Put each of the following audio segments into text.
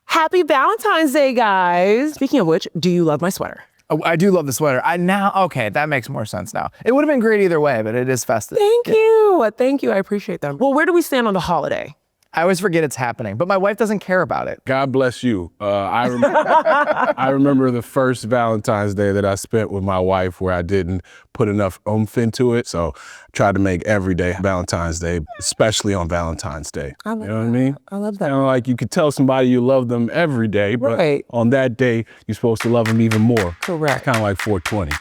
Happy Valentine's Day, guys. Speaking of which, do you love my sweater? Oh, I do love the sweater. Okay, that makes more sense now. It would have been great either way, but it is festive. Thank you. Thank you. I appreciate that. Well, where do we stand on the holiday? I always forget it's happening, but my wife doesn't care about it. God bless you. I remember the first Valentine's Day that I spent with my wife where I didn't put enough oomph into it. So I tried to make every day Valentine's Day, especially on Valentine's Day. I love you know what I mean? I love that. You know, like you could tell somebody you love them every day, but Right. on that day, you're supposed to love them even more. Correct. Kind of like 420.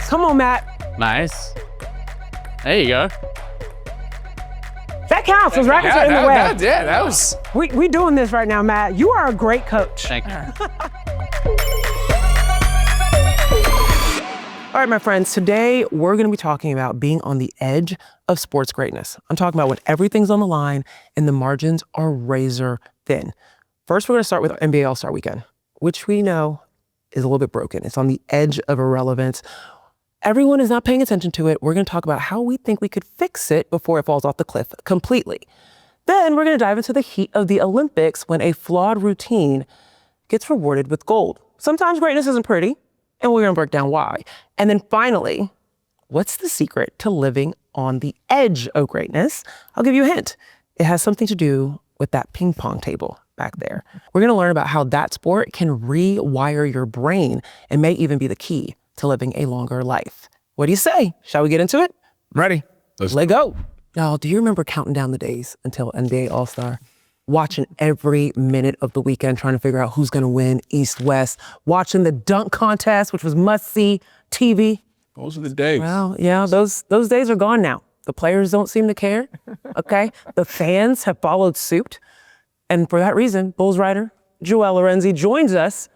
Come on, Matt. Nice. There you go. That counts. Those rackets are in the way. That was... We doing this right now, Matt. You are a great coach. Thank you. All right, my friends, today we're going to be talking about being on the edge of sports greatness. I'm talking about when everything's on the line and the margins are razor thin. First, we're going to start with NBA All-Star Weekend, which we know is a little bit broken. It's on the edge of irrelevance. Everyone is not paying attention to it. We're going to talk about how we think we could fix it before it falls off the cliff completely. Then we're going to dive into the heat of the Olympics when a flawed routine gets rewarded with gold. Sometimes greatness isn't pretty, and we're going to break down why. And then finally, what's the secret to living on the edge of greatness? I'll give you a hint. It has something to do with that ping pong table back there. We're going to learn about how that sport can rewire your brain and may even be the key to living a longer life. What do you say? Shall we get into it? Ready. Let's go. Y'all, do you remember counting down the days until NBA All-Star? Watching every minute of the weekend, trying to figure out who's going to win, East, West. Watching the dunk contest, which was must-see TV. Those are the days. Well, yeah, those days are gone now. The players don't seem to care, okay? The fans have followed suit. And for that reason, Bulls writer Joel Lorenzi joins us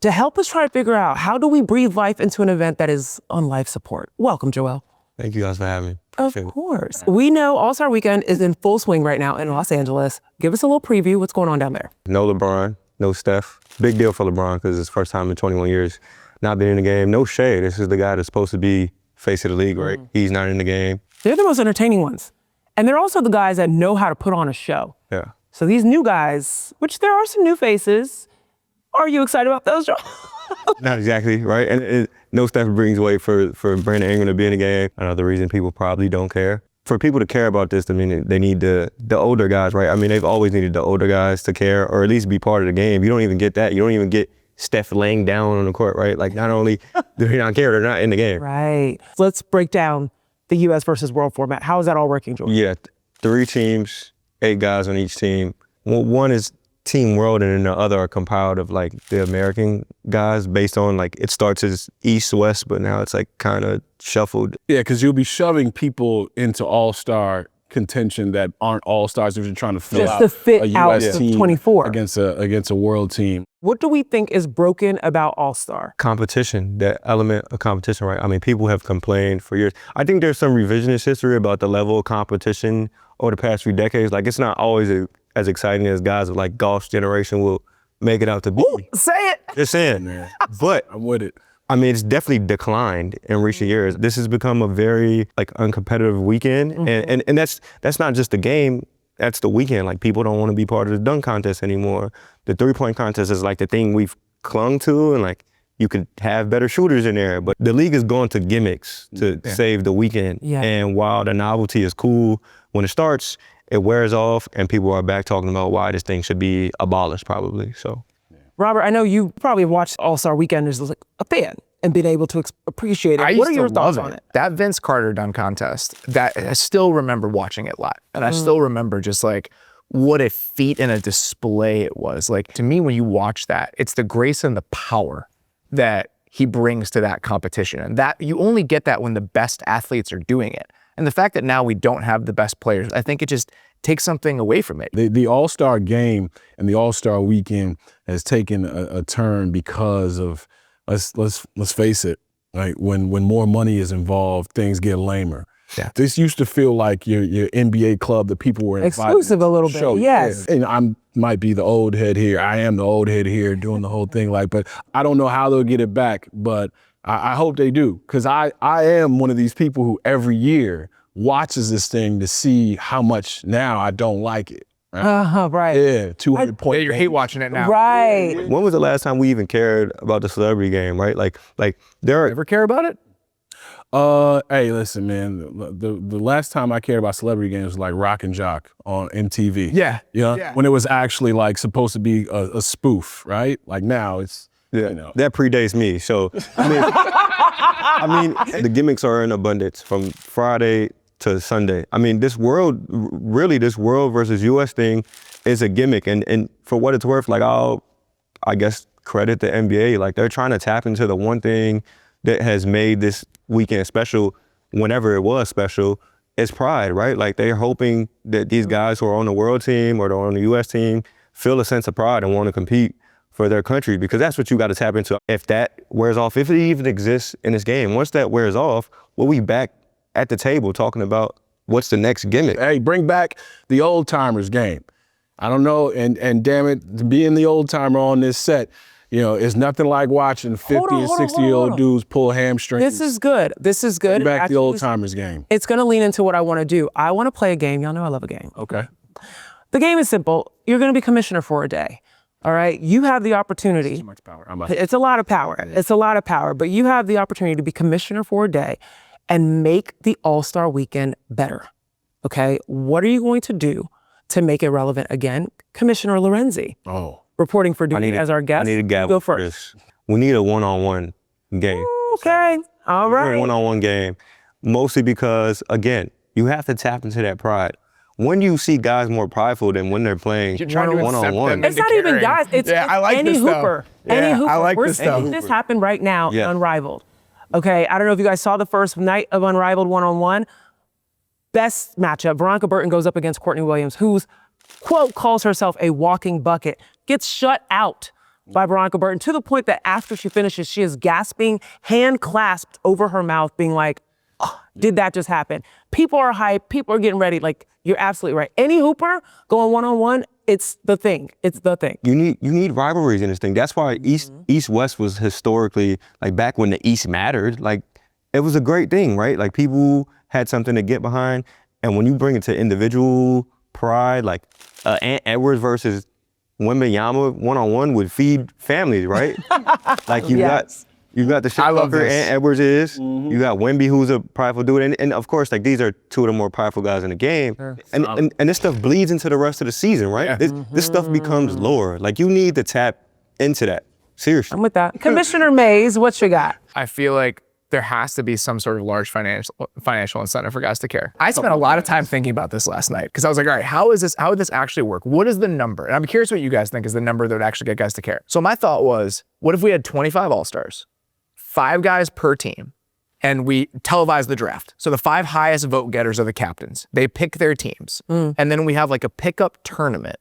to help us try to figure out how do we breathe life into an event that is on life support. Welcome, Joel. Thank you guys for having me. Of course. We know All-Star Weekend is in full swing right now in Los Angeles. Give us a little preview. What's going on down there? No LeBron, no Steph. Big deal for LeBron because it's his first time in 21 years not being in the game. No Shai. This is the guy that's supposed to be face of the league, right? He's not in the game. They're the most entertaining ones. And they're also the guys that know how to put on a show. Yeah. So these new guys, which there are some new faces, are you excited about those, Joel? Not exactly, right? And no Steph brings weight for Brandon Ingram to be in the game. Another reason people probably don't care. For people to care about this, I mean, they need the older guys, right? I mean, they've always needed the older guys to care or at least be part of the game. You don't even get that. You don't even get Steph laying down on the court, right? Like, not only do they not care, they're not in the game. Right. Let's break down the U.S. versus world format. How is that all working, Joel? Yeah, 3 teams, 8 guys on each team. Well, one is Team World and then the other are compiled of like the American guys based on like, it starts as East, West, but now it's like kind of shuffled. Yeah, because you'll be shoving people into all-star contention that aren't all-stars if you're trying to fill Just out to fit a out US the team 24. against a world team. What do we think is broken about All-Star? Competition, that element of competition, right? I mean, people have complained for years. I think there's some revisionist history about the level of competition over the past few decades. Like, it's not always as exciting as guys of like golf's generation will make it out to be. Ooh, say it. Just saying. But I'm with it. I mean, it's definitely declined in recent years. This has become a very like uncompetitive weekend. And that's not just the game, that's the weekend. Like, people don't want to be part of the dunk contest anymore. The 3-point contest is like the thing we've clung to, and like you could have better shooters in there. But the league is going to gimmicks to save the weekend. Yeah. And while the novelty is cool when it starts, it wears off and people are back talking about why this thing should be abolished probably, so. Robert, I know you probably watched All-Star Weekend as like a fan and been able to appreciate it. What are your thoughts on it? That Vince Carter dunk contest, that I still remember watching it live. And I still remember just like what a feat and a display it was. Like, to me, when you watch that, it's the grace and the power that he brings to that competition. And that you only get that when the best athletes are doing it. And the fact that now we don't have the best players, I think it just takes something away from it. The All-Star game and the All-Star weekend has taken a turn because of, let's face it, like when more money is involved, things get lamer. Yeah. This used to feel like your NBA club that people were invited Exclusive a little bit, show. yes. And I'm might be the old head here. I am the old head here doing the whole thing. But I don't know how they'll get it back, but I hope they do. Because I am one of these people who every year watches this thing to see how much now I don't like it. Right. Yeah, 200 points. Yeah, you're hate watching it now. Right. When was the last time we even cared about the celebrity game, right? Like there are Ever care about it? Hey, listen, man. The last time I cared about celebrity games was like Rock and Jock on MTV. Yeah. Yeah. When it was actually like supposed to be a spoof, right? Like now it's, Yeah, you know. that predates me. So I mean, the gimmicks are in abundance from Friday to Sunday. I mean, this world versus US thing is a gimmick, and for what it's worth, like I guess credit the NBA. Like they're trying to tap into the one thing that has made this weekend special, whenever it was special, is pride, right? Like they're hoping that these guys who are on the world team or they're on the US team feel a sense of pride and want to compete for their country, because that's what you got to tap into. If that wears off, if it even exists in this game, once that wears off, we'll be back at the table talking about what's the next gimmick. Hey, bring back the old timers game. I don't know, and damn it, being the old timer on this set, you know, it's nothing like watching 50 and 60-year-old dudes pull hamstrings. This is good. This is good. Bring back the Actually, old timers game. It's going to lean into what I want to do. I want to play a game. Y'all know I love a game. Okay. The game is simple. You're going to be commissioner for a day. All right. You have the opportunity. Too much power. It's a lot of power. It's a lot of power, but you have the opportunity to be commissioner for a day and make the All-Star weekend better. Okay. What are you going to do to make it relevant again? Commissioner Lorenzi, reporting for duty as our guest. I need a gavel. Go for first. this. We need a one-on-one game. Okay. All right. A one-on-one game, mostly because, again, you have to tap into that pride. When you see guys more prideful than when they're playing one-on-one. It's not even guys. It's I like any this hooper. Stuff. Any Yeah, hooper. I like We're this stuff. seeing this happen right now in Yeah. Unrivaled. Okay, I don't know if you guys saw the first night of Unrivaled one-on-one. Best matchup. Veronica Burton goes up against Courtney Williams, who's, quote, calls herself a walking bucket, gets shut out by Veronica Burton to the point that after she finishes, she is gasping, hand clasped over her mouth, being like, oh, did that just happen? People are hyped. People are getting ready. Like, you're absolutely right. Any hooper going one-on-one, it's the thing. It's the thing. You need rivalries in this thing. That's why East-West was historically, like back when the East mattered, like it was a great thing, right? Like people had something to get behind. And when you bring it to individual pride, like Ant Edwards versus Wembanyama one-on-one would feed families, right? Like you got the shit fucker Ant Edwards is. You got Wemby, who's a prideful dude. And of course, like these are two of the more prideful guys in the game. Sure. And this stuff bleeds into the rest of the season, right? Yeah. This stuff becomes lore. Like you need to tap into that. Seriously. I'm with that. Commissioner Mays, what you got? I feel like there has to be some sort of large financial incentive for guys to care. I spent a lot of time thinking about this last night because I was like, all right, how would this actually work? What is the number? And I'm curious what you guys think is the number that would actually get guys to care. So my thought was, what if we had 25 All-Stars, 5 guys per team, and we televise the draft? So the 5 highest vote getters are the captains. They pick their teams. And then we have like a pickup tournament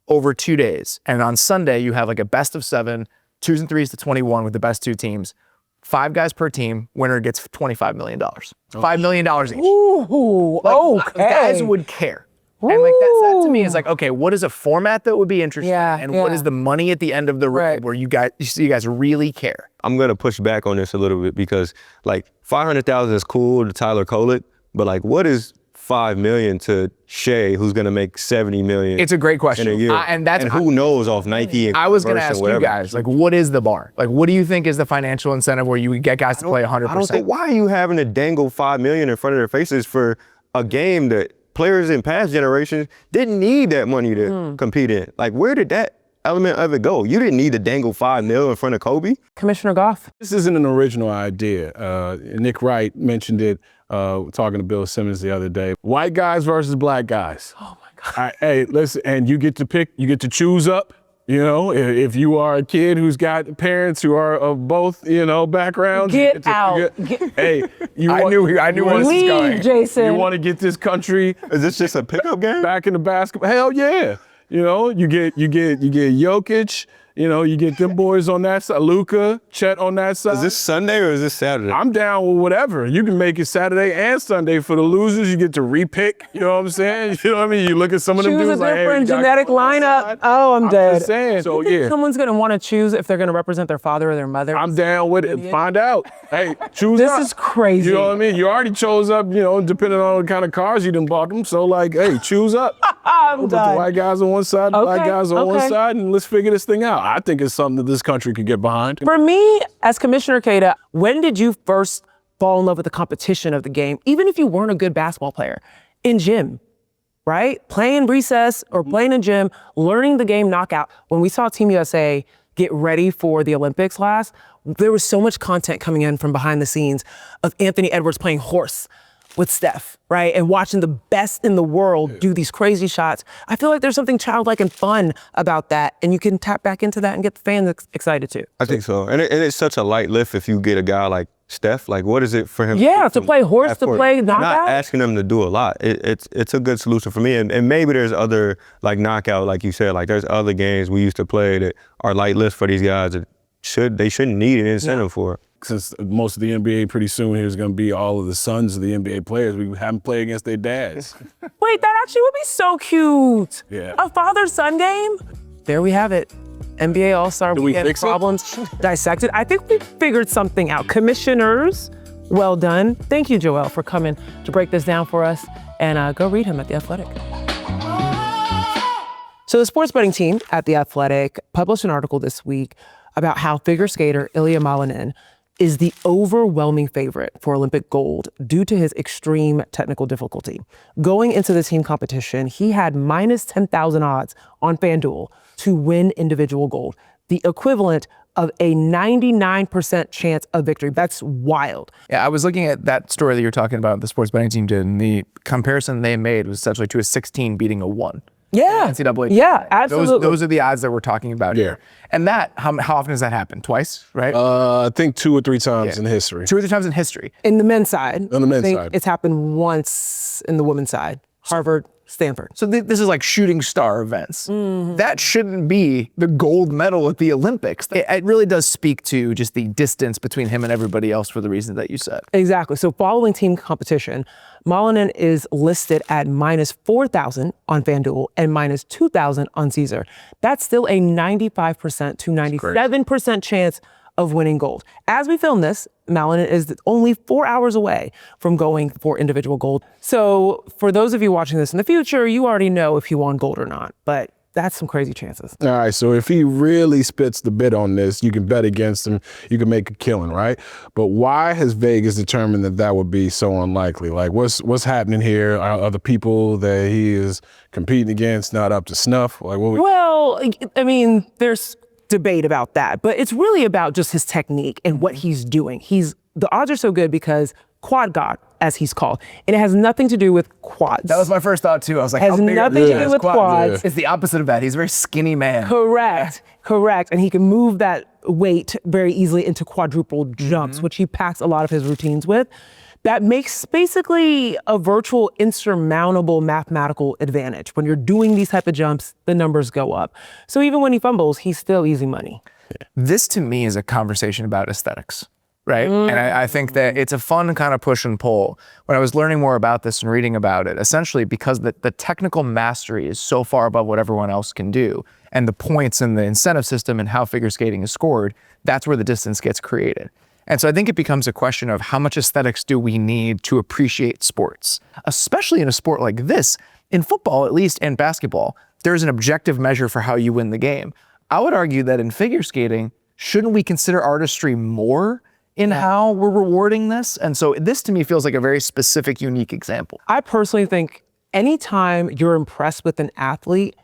over 2 days. And on Sunday, you have like a best of 7, 2s and 3s to 21 with the best 2 teams. 5 guys per team, winner gets $25 million. $5 million each. Ooh, Like, okay. Guys would care. And like that to me is like, okay, what is a format that would be interesting? And what is the money at the end of the road where you see you guys really care? I'm gonna push back on this a little bit because like 500,000 is cool to Tyler Kolek, but like what is 5 million to Shai, who's gonna make 70 million? It's a great question. In a year. And who knows off Nike and I was gonna Converse ask and whatever. you guys, like what is the bar? Like what do you think is the financial incentive where you would get guys to play 100%? I don't think, why are you having to dangle 5 million in front of their faces for a game that players in past generations didn't need that money to compete in? Like where did that element of it go? You didn't need to dangle 5 mil in front of Kobe. Commissioner Goff. This isn't an original idea. Nick Wright mentioned it talking to Bill Simmons the other day. White guys versus black guys. Oh my God. Hey, listen, and you get to pick, you get to choose up. You know, if you are a kid who's got parents who are of both, you know, backgrounds. Get out. Hey, I knew where this is going. Leave, Jason. You want to get this country Is this just a pickup game? back in the basketball? Hell yeah. You know, you get Jokic, You know, you get them boys on that side, Luka, Chet on that side. Is this Sunday or is this Saturday? I'm down with whatever. You can make it Saturday and Sunday. For the losers, you get to repick. You know what I'm saying? You know what I mean? You look at some of them Choose a dudes like, hey, different we got genetic you on that lineup. side. Oh, I'm dead. Just saying. So yeah, Someone's gonna want to choose if they're gonna represent their father or their mother. I'm down with it. Find out. Hey, choose This up. is crazy. You know what I mean? You already chose up, you know, depending on the kind of cars you done bought them. So like, hey, choose up. I'm Put the done. white guys on one side, the black Okay, guys on one okay. side, and let's figure this thing out. I think it's something that this country could get behind. For me, as Commissioner Kada, when did you first fall in love with the competition of the game, even if you weren't a good basketball player? In gym, right? Playing recess or playing in gym, learning the game knockout. When we saw Team USA get ready for the Olympics last, there was so much content coming in from behind the scenes of Anthony Edwards playing horse with Steph, right? And watching the best in the world do these crazy shots. I feel like there's something childlike and fun about that, and you can tap back into that and get the fans excited too. I think so. And it's such a light lift if you get a guy like Steph. Like, what is it for him? Yeah, to play horse, to play knockout. Not asking him to do a lot. It's a good solution for me. And maybe there's other, like knockout, like you said, like there's other games we used to play that are light lifts for these guys that they shouldn't need an incentive for. Since most of the NBA pretty soon here is going to be all of the sons of the NBA players, we haven't played against their dads. Wait, that actually would be so cute. Yeah. A father-son game? There we have it. NBA All-Star Do we Weekend fix it? problems dissected. I think we figured something out. Commissioners, well done. Thank you, Joel, for coming to break this down for us. And go read him at The Athletic. So the sports betting team at The Athletic published an article this week about how figure skater Ilia Malinin is the overwhelming favorite for Olympic gold due to his extreme technical difficulty. Going into the team competition, he had minus 10,000 odds on FanDuel to win individual gold, the equivalent of a 99% chance of victory. That's wild. Yeah, I was looking at that story that you're talking about, the sports betting team did, and the comparison they made was essentially to a 16 beating a 1. Yeah. NCAA. Yeah, absolutely. Those are the odds that we're talking about here. And that, how often does that happen? Twice, right? I think 2 or 3 times in history. 2 or 3 times in history. In the men's side. On the men's I think side. it's happened once in the women's side. Harvard, Stanford. So this is like shooting star events. That shouldn't be the gold medal at the Olympics. It really does speak to just the distance between him and everybody else for the reasons that you said. Exactly. So following team competition, Malinin is listed at minus 4,000 on FanDuel and minus 2,000 on Caesar. That's still a 95% to 97% chance of winning gold. As we film this, Malinin is only 4 hours away from going for individual gold. So for those of you watching this in the future, you already know if he won gold or not, but that's some crazy chances. All right, so if he really spits the bit on this, you can bet against him, you can make a killing, right? But why has Vegas determined that that would be so unlikely? Like, what's happening here? Are the people that he is competing against not up to snuff? Like, Well, I mean, there's debate about that, but it's really about just his technique and what he's doing. The odds are so good because quad god, as he's called, and it has nothing to do with quads. That was my first thought too. I was like, Has how big nothing to do with quads. It's the opposite of that. He's a very skinny man. Correct. And he can move that weight very easily into quadruple jumps, which he packs a lot of his routines with. That makes basically a virtual insurmountable mathematical advantage. When you're doing these type of jumps, the numbers go up. So even when he fumbles, he's still easy money. This to me is a conversation about aesthetics, right? And I think that it's a fun kind of push and pull. When I was learning more about this and reading about it, essentially because the technical mastery is so far above what everyone else can do, and the points and the incentive system and how figure skating is scored, that's where the distance gets created. And so I think it becomes a question of how much aesthetics do we need to appreciate sports, especially in a sport like this. In football, at least, and basketball, there's an objective measure for how you win the game. I would argue that in figure skating, shouldn't we consider artistry more in how we're rewarding this? And so this to me feels like a very specific, unique example. I personally think anytime you're impressed with an athlete,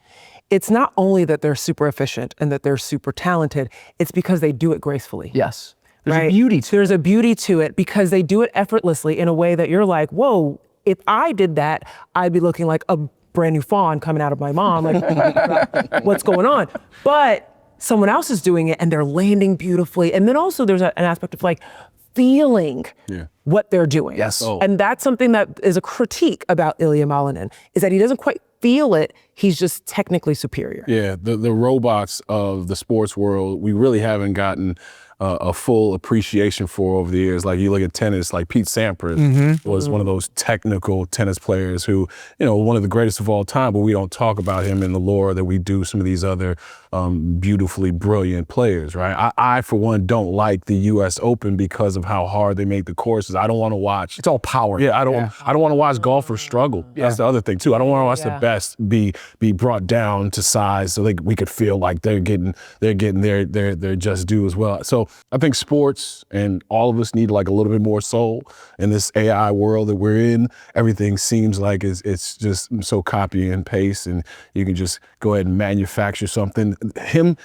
it's not only that they're super efficient and that they're super talented, it's because they do it gracefully. Yes. There's Right? a beauty to it. There's a beauty to it because they do it effortlessly in a way that you're like, whoa, if I did that, I'd be looking like a brand new fawn coming out of my mom. Like, what's going on? But someone else is doing it and they're landing beautifully. And then also there's an aspect of like feeling what they're doing. Yes. And that's something that is a critique about Ilia Malinin, is that he doesn't quite feel it. He's just technically superior. Yeah, the robots of the sports world, we really haven't gotten a full appreciation for over the years. Like you look at tennis, like Pete Sampras was one of those technical tennis players who, one of the greatest of all time, but we don't talk about him in the lore that we do some of these other beautifully brilliant players, right? I, for one, don't like the U.S. Open because of how hard they make the courses. I don't want to watch. It's all power. Yeah, I don't want to watch golfers struggle. That's the other thing too. I don't want to watch the best be brought down to size so we could feel like they're getting their just due as well. So I think sports and all of us need like a little bit more soul in this AI world that we're in. Everything seems like it's just so copy and paste, and you can just go ahead and manufacture something. Him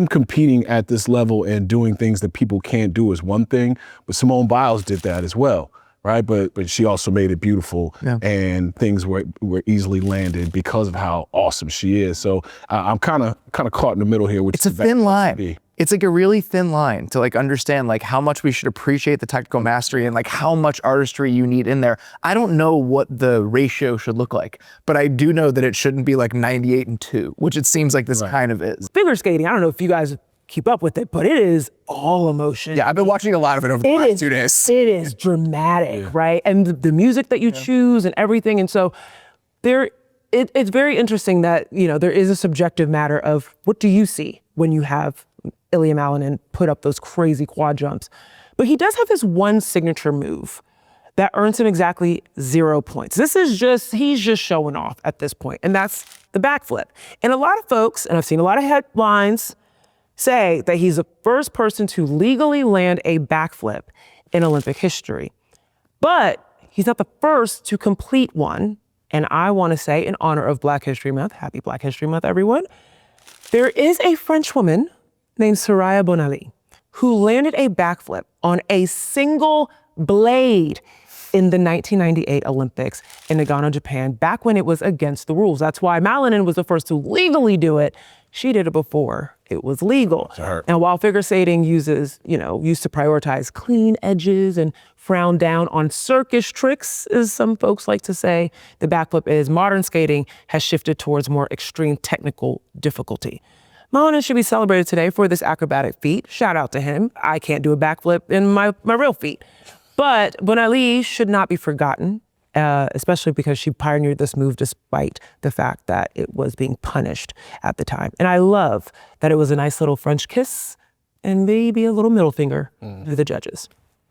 competing at this level and doing things that people can't do is one thing, but Simone Biles did that as well. Right, but she also made it beautiful, and things were easily landed because of how awesome she is. So I'm kind of caught in the middle here. It's a thin line. It's like a really thin line to like understand like how much we should appreciate the technical mastery and like how much artistry you need in there. I don't know what the ratio should look like, but I do know that it shouldn't be like 98-2, which it seems like this kind of is. Figure skating, I don't know if you guys keep up with it, but it is all emotion. Yeah, I've been watching a lot of it over the last 2 days. It is dramatic, right? And the music that you choose and everything. And so it's very interesting that, there is a subjective matter of what do you see when you have Ilia Malinin put up those crazy quad jumps. But he does have this one signature move that earns him exactly 0 points. He's just showing off at this point, and that's the backflip. And a lot of folks, and I've seen a lot of headlines, say that he's the first person to legally land a backflip in Olympic history. But he's not the first to complete one. And I want to say, in honor of Black History Month, happy Black History Month, everyone, there is a French woman named Soraya Bonali who landed a backflip on a single blade in the 1998 Olympics in Nagano, Japan, back when it was against the rules. That's why Malinin was the first to legally do it. She did it before it was legal. And while figure skating used to prioritize clean edges and frown down on circus tricks, as some folks like to say, the backflip is modern skating has shifted towards more extreme technical difficulty. Malinin should be celebrated today for this acrobatic feat. Shout out to him. I can't do a backflip in my real feet. But Bonali should not be forgotten, especially because she pioneered this move despite the fact that it was being punished at the time. And I love that it was a nice little French kiss and maybe a little middle finger to the judges.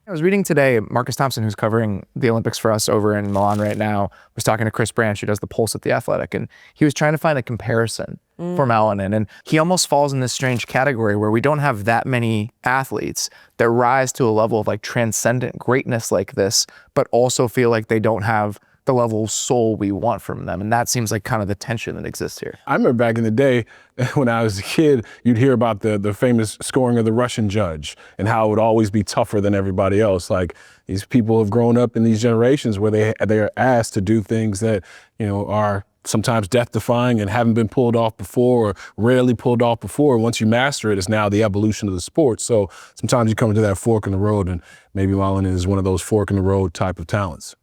I was reading today, Marcus Thompson, who's covering the Olympics for us over in Milan right now, was talking to Chris Branch, who does the Pulse at The Athletic, and he was trying to find a comparison for Malinin. And he almost falls in this strange category where we don't have that many athletes that rise to a level of like transcendent greatness like this, but also feel like they don't have the level of soul we want from them. And that seems like kind of the tension that exists here. I remember back in the day when I was a kid, you'd hear about the famous scoring of the Russian judge and how it would always be tougher than everybody else. Like these people have grown up in these generations where they are asked to do things that, are sometimes death-defying and haven't been pulled off before or rarely pulled off before. Once you master it, it's now the evolution of the sport. So sometimes you come to that fork in the road, and maybe Malinin is one of those fork in the road type of talents.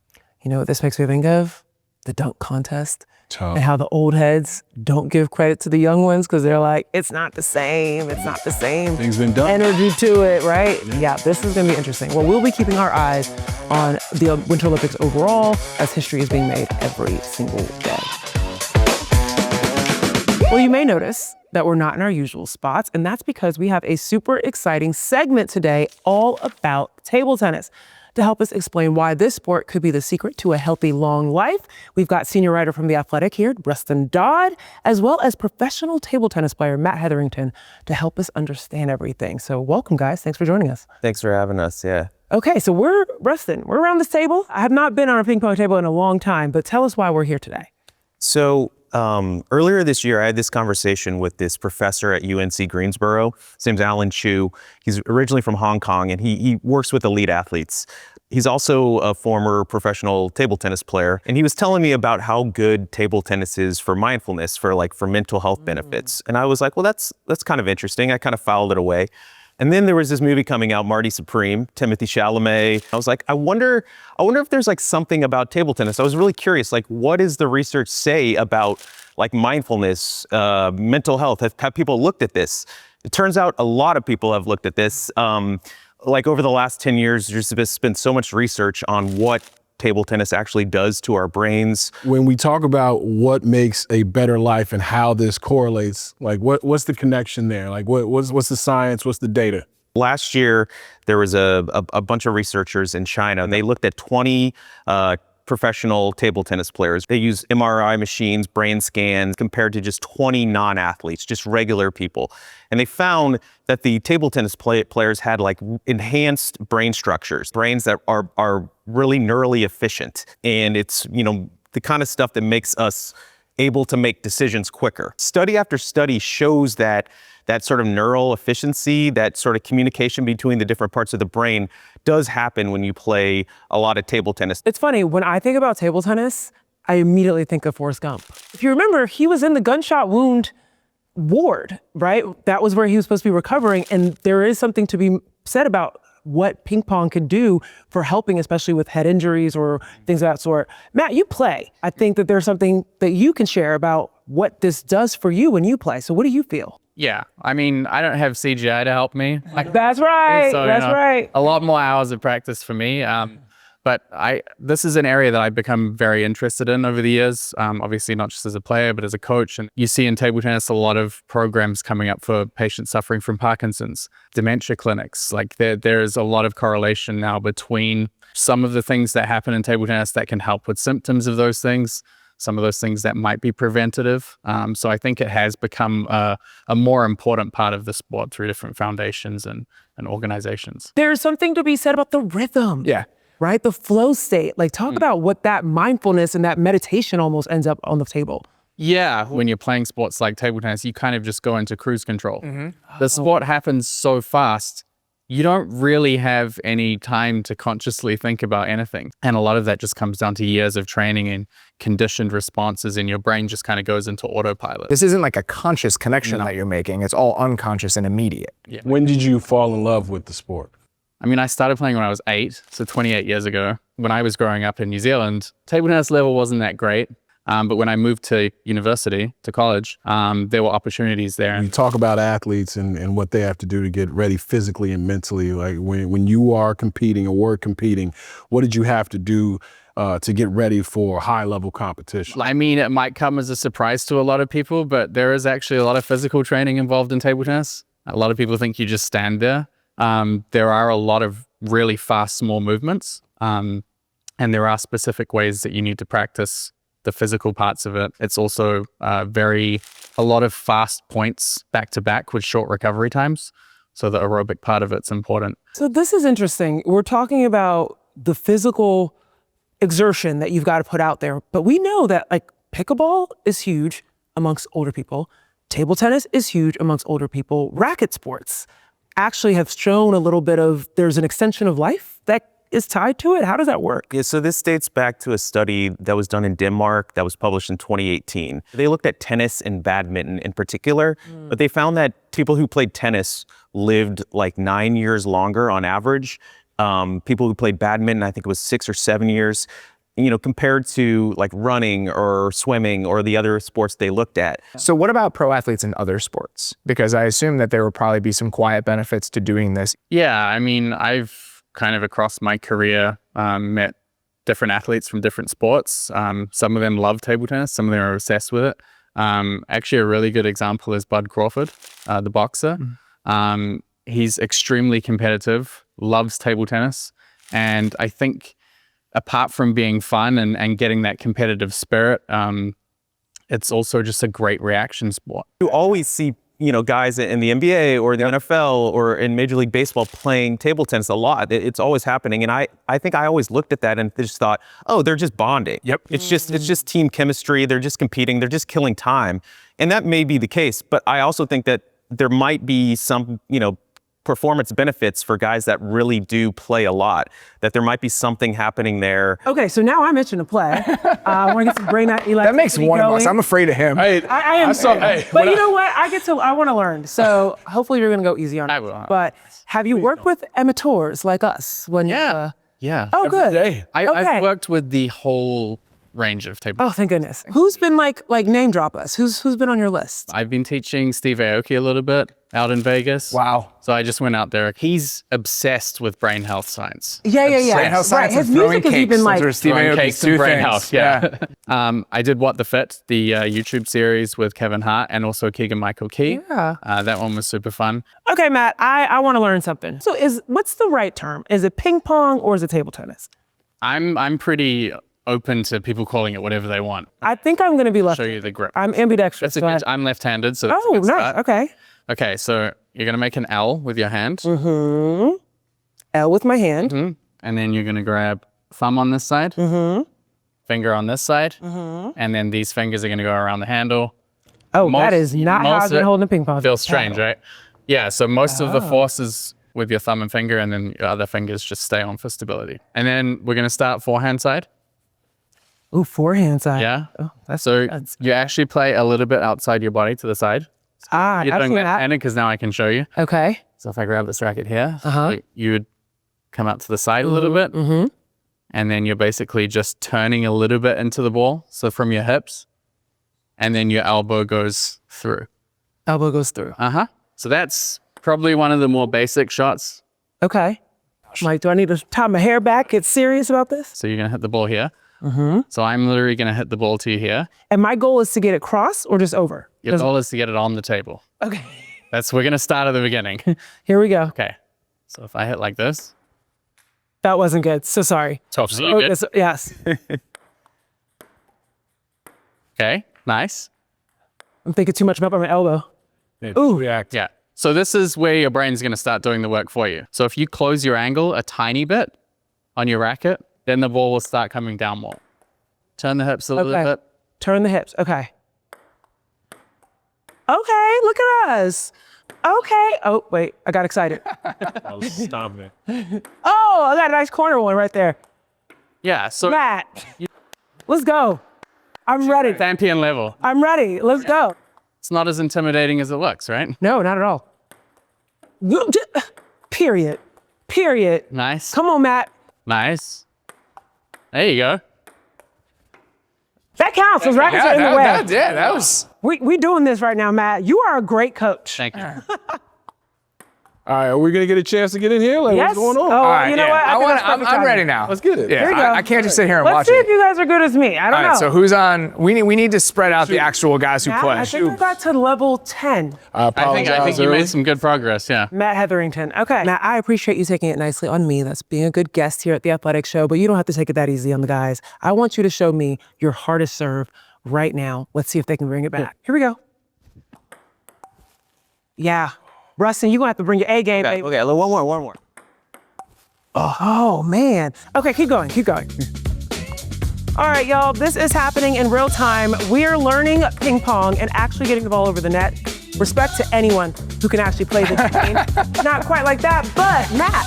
You know what this makes me think of? The dunk contest. And how the old heads don't give credit to the young ones because they're like, it's not the same. It's not the same. Things been done. Energy to it, right? Yeah, this is going to be interesting. Well, we'll be keeping our eyes on the Winter Olympics overall as history is being made every single day. Well, you may notice that we're not in our usual spots, and that's because we have a super exciting segment today all about table tennis. To help us explain why this sport could be the secret to a healthy, long life, we've got senior writer from The Athletic here, Rustin Dodd, as well as professional table tennis player Matt Hetherington to help us understand everything. So welcome, guys. Thanks for joining us. Thanks for having us, yeah. Okay, so we're around this table. I have not been on a ping pong table in a long time, but tell us why we're here today. So earlier this year, I had this conversation with this professor at UNC Greensboro. His name's Alan Chu. He's originally from Hong Kong, and he works with elite athletes. He's also a former professional table tennis player. And he was telling me about how good table tennis is for mindfulness, for mental health benefits. And I was like, well, that's kind of interesting. I kind of filed it away. And then there was this movie coming out, Marty Supreme, Timothy Chalamet. I was like, I wonder if there's like something about table tennis. I was really curious, like, what does the research say about like mindfulness, mental health? Have people looked at this? It turns out a lot of people have looked at this. Like over the last 10 years, there's been so much research on what table tennis actually does to our brains. When we talk about what makes a better life and how this correlates, like what's the connection there? Like what's the science? What's the data? Last year, there was a bunch of researchers in China, and they looked at 20 professional table tennis players. They used MRI machines, brain scans, compared to just 20 non-athletes, just regular people. And they found that the table tennis players had like enhanced brain structures, brains that are really neurally efficient. And it's, you know, the kind of stuff that makes us able to make decisions quicker. Study after study shows that sort of neural efficiency, that sort of communication between the different parts of the brain does happen when you play a lot of table tennis. It's funny, when I think about table tennis, I immediately think of Forrest Gump. If you remember, he was in the gunshot wound ward, right? That was where he was supposed to be recovering. And there is something to be said about what ping pong can do for helping, especially with head injuries or things of that sort. Matt, you play. I think that there's something that you can share about what this does for you when you play. So what do you feel? Yeah, I mean, I don't have CGI to help me. That's right. So, That's right. A lot more hours of practice for me. But this is an area that I've become very interested in over the years. Obviously, not just as a player, but as a coach. And you see in table tennis a lot of programs coming up for patients suffering from Parkinson's, dementia clinics. Like there's a lot of correlation now between some of the things that happen in table tennis that can help with symptoms of those things, some of those things that might be preventative. So I think it has become a more important part of the sport through different foundations and organizations. There's something to be said about the rhythm. Yeah. Right? The flow state. Like talk about what that mindfulness and that meditation almost ends up on the table. Yeah, when you're playing sports like table tennis, you kind of just go into cruise control. The sport happens so fast, you don't really have any time to consciously think about anything. And a lot of that just comes down to years of training and conditioned responses, and your brain just kind of goes into autopilot. This isn't like a conscious connection that you're making. It's all unconscious and immediate. Yeah. When did you fall in love with the sport? I mean, I started playing when I was 8, so 28 years ago. When I was growing up in New Zealand, table tennis level wasn't that great. But when I moved to university, to college, there were opportunities there. You talk about athletes and what they have to do to get ready physically and mentally. Like when you are competing or were competing, what did you have to do to get ready for high-level competition? I mean, it might come as a surprise to a lot of people, but there is actually a lot of physical training involved in table tennis. A lot of people think you just stand there. There are a lot of really fast, small movements, and there are specific ways that you need to practice the physical parts of it. It's also a lot of fast points back to back with short recovery times. So the aerobic part of it's important. So this is interesting. We're talking about the physical exertion that you've got to put out there, but we know that like pickleball is huge amongst older people. Table tennis is huge amongst older people. Racket sports actually have shown a little bit of, there's an extension of life that is tied to it. How does that work? Yeah, so this dates back to a study that was done in Denmark that was published in 2018. They looked at tennis and badminton in particular, but they found that people who played tennis lived like 9 years longer on average. People who played badminton, I think it was 6 or 7 years, you know, compared to like running or swimming or the other sports they looked at. So what about pro athletes in other sports? Because I assume that there will probably be some quiet benefits to doing this. Yeah, I mean, I've kind of across my career met different athletes from different sports. Some of them love table tennis, some of them are obsessed with it. Actually, a really good example is Bud Crawford, the boxer. He's extremely competitive, loves table tennis, and I think apart from being fun and getting that competitive spirit, it's also just a great reaction sport. You always see, you know, guys in the NBA or the NFL or in Major League Baseball playing table tennis a lot. It's always happening. And I think I always looked at that and just thought, oh, they're just bonding. Yep. It's just team chemistry. They're just competing. They're just killing time. And that may be the case. But I also think that there might be some, you know, performance benefits for guys that really do play a lot, that there might be something happening there. Okay, so now I'm itching to play. I want to get some brain elasticity That makes one of us. going. I'm afraid of him. Hey, I am, hey, but you know what? I want to learn. So hopefully you're gonna go easy on it. I will. But have you worked with amateurs like us? When Yeah. Yeah. Oh, good. Hey, Okay. I've worked with the whole range of table. Oh, thank goodness. Who's been like name drop us? Who's been on your list? I've been teaching Steve Aoki a little bit out in Vegas. Wow. So I just went out there. He's obsessed with brain health science. Yeah. Brain health science His and throwing music has cakes. even like. Those are Steve Throwing Aoki's cakes two and brain things. health, yeah. I did What the Fit, the YouTube series with Kevin Hart and also Keegan Michael Key. Yeah. That one was super fun. Okay, Matt. I want to learn something. So what's the right term? Is it ping pong or is it table tennis? I'm pretty open to people calling it whatever they want. I think I'm gonna be left. Show you the grip. I'm ambidextrous. That's a good, I'm left-handed, so that's a Oh, good nice. start. Okay. Okay, so you're gonna make an L with your hand, L with my hand. and then you're gonna grab thumb on this side, finger on this side, and then these fingers are gonna go around the handle. Oh, Most- that is not how most I've of been it holding a ping pong. Feels strange, paddle. right? Yeah, so most of the force is with your thumb and finger, and then your other fingers just stay on for stability. And then we're gonna start forehand side. Ooh, forehand side. Yeah. Oh, that's So you actually play a little bit outside your body to the side. I've You're doing seen that. left-handed because now I can show you. Okay. So if I grab this racket here, you would come out to the side a little bit, and then you're basically just turning a little bit into the ball. So from your hips, and then your elbow goes through. Elbow goes through. So that's probably one of the more basic shots. Okay. Like, do I need to tie my hair back? Get serious about this? So you're gonna hit the ball here. So I'm literally gonna hit the ball to you here. And my goal is to get it cross or just over? Your goal is to get it on the table. Okay. We're gonna start at the beginning. Here we go. Okay. So if I hit like this, That wasn't good. So sorry. top so Oh, you good. yes. Okay, nice. I'm thinking too much about my elbow. Ooh, react. Yeah. So this is where your brain's gonna start doing the work for you. So if you close your angle a tiny bit on your racket, then the ball will start coming down more. Turn the hips a little Okay. bit. Turn the hips. Okay. Okay, look at us. Okay. Oh, wait. I got excited. Stop it. Oh, I got a nice corner one right there. Yeah, so Matt, let's go. I'm ready. champion level. I'm ready. Let's go. It's not as intimidating as it looks, right? No, not at all. Period. Period. Nice. Come on, Matt. Nice. There you go. That counts. Those rackets are in the way. That was. We doing this right now, Matt. You are a great coach. Thank you. All right, are we gonna get a chance to get in here? Like, Yes. what's going on? Oh, All right, you know yeah. what? I think that's I'm perfect timing. ready now. Let's get it. Yeah, Here we go. I can't just sit here and Let's watch see if it. you guys are good as me. I don't All know. right, so who's on? We need to spread out the actual guys who Matt, play. I think I got to level 10. I apologize. I think you early. made some good progress, yeah. Matt Hetherington. Okay. Matt, I appreciate you taking it nicely on me. That's being a good guest here at the Athletic Show, but you don't have to take it that easy on the guys. I want you to show me your hardest serve right now. Let's see if they can bring it back. Here we go. Yeah. Rustin, you're going to have to bring your A game, baby. Okay, one more. Oh, man. Okay, keep going. All right, y'all, this is happening in real time. We are learning ping pong and actually getting the ball over the net. Respect to anyone who can actually play the game. Not quite like that, but Matt,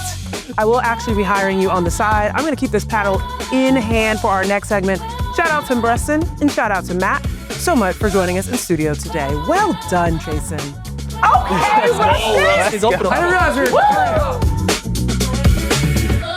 I will actually be hiring you on the side. I'm gonna keep this paddle in hand for our next segment. Shout out to Rustin and shout out to Matt so much for joining us in studio today. Well done, Jason. Okay, Rustin. I didn't realize we were-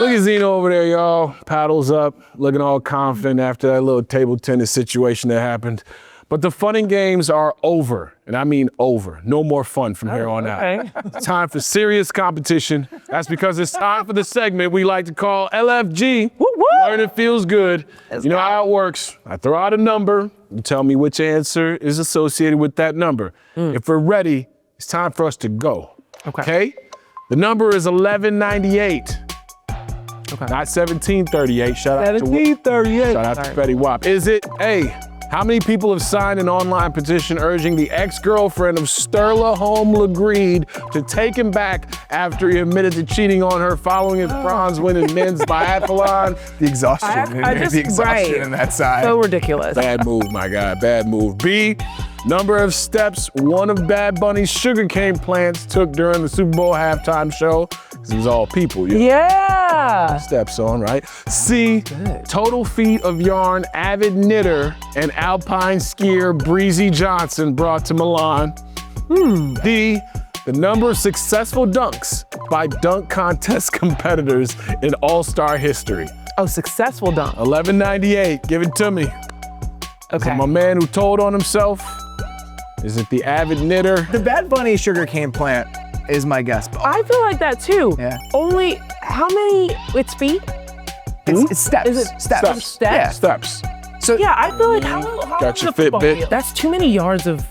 Look at Zeno over there, y'all. Paddles up, looking all confident after that little table tennis situation that happened. But the fun and games are over, and I mean over. No more fun from here on out. It's time for serious competition. That's because it's time for the segment we like to call LFG. Learning feels good. You know how it works. I throw out a number. You tell me which answer is associated with that number. If we're ready, it's time for us to go. Okay? The number is 1198. Not 1738. Shout out to 1738. Shout out to Fetty Wap. Is it A, How many people have signed an online petition urging the ex-girlfriend of Sterla Holm-Legreed to take him back after he admitted to cheating on her following his bronze win in men's biathlon? The exhaustion. In that side. So ridiculous. Bad move, my guy, bad move. B, number of steps one of Bad Bunny's sugarcane plants took during the Super Bowl halftime show. Because it was all people. Yeah. Steps on, right? C, total feet of yarn avid knitter and alpine skier Breezy Johnson brought to Milan. D, the number of successful dunks by dunk contest competitors in All-Star history. Oh, successful dunk. 1198, give it to me. Is Okay. it my man who told on himself? Is it the avid knitter? The Bad Bunny sugarcane plant is my guess. I feel like that too. Yeah. Only, how many, it's feet? It's steps. Is it steps? steps? Yeah. Steps. So Yeah, I feel like how Got your is a football Fitbit. field? That's too many yards of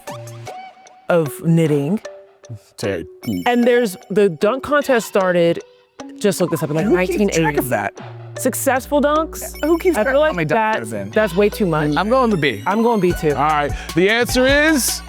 knitting. Terry, And there's, the dunk contest started, just look this up, in like who keeps track 1980s. of that? Successful dunks? Who keeps I track feel of how like many dunks there's been? that's way too much. I'm going to B. I'm going B too. all right, the answer is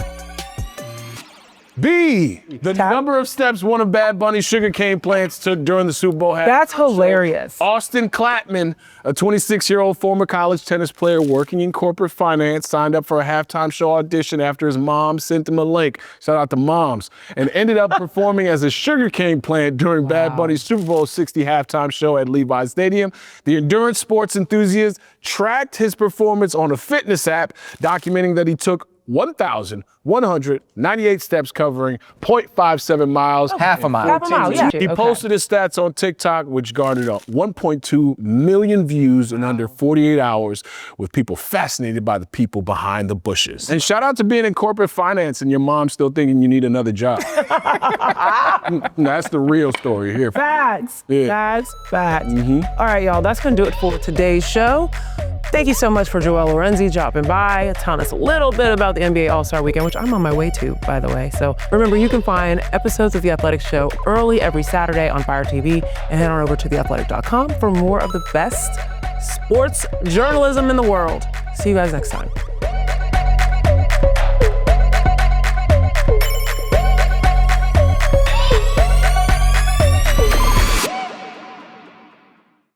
B. The number of steps one of Bad Bunny's sugarcane plants took during the Super Bowl halftime That's show. hilarious. Austin Clapman, a 26-year-old former college tennis player working in corporate finance, signed up for a halftime show audition after his mom sent him a link. Shout out to moms. And ended up performing as a sugarcane plant during Bad Bunny's Super Bowl 60 halftime show at Levi's Stadium. The endurance sports enthusiast tracked his performance on a fitness app, documenting that he took 1,198 steps covering 0.57 miles. Half a mile. Half a mile, yeah. He Okay. posted his stats on TikTok, which garnered 1.2 million views in under 48 hours, with people fascinated by the people behind the bushes. And shout out to being in corporate finance and your mom still thinking you need another job. That's the real story here. Facts. Yeah. That's facts. All right, y'all, that's gonna do it for today's show. Thank you so much for Joel Lorenzi dropping by, telling us a little bit about the NBA All-Star Weekend, which I'm on my way to, by the way. So remember, you can find episodes of The Athletic Show early every Saturday on Fire TV, and head on over to theathletic.com for more of the best sports journalism in the world. See you guys next time.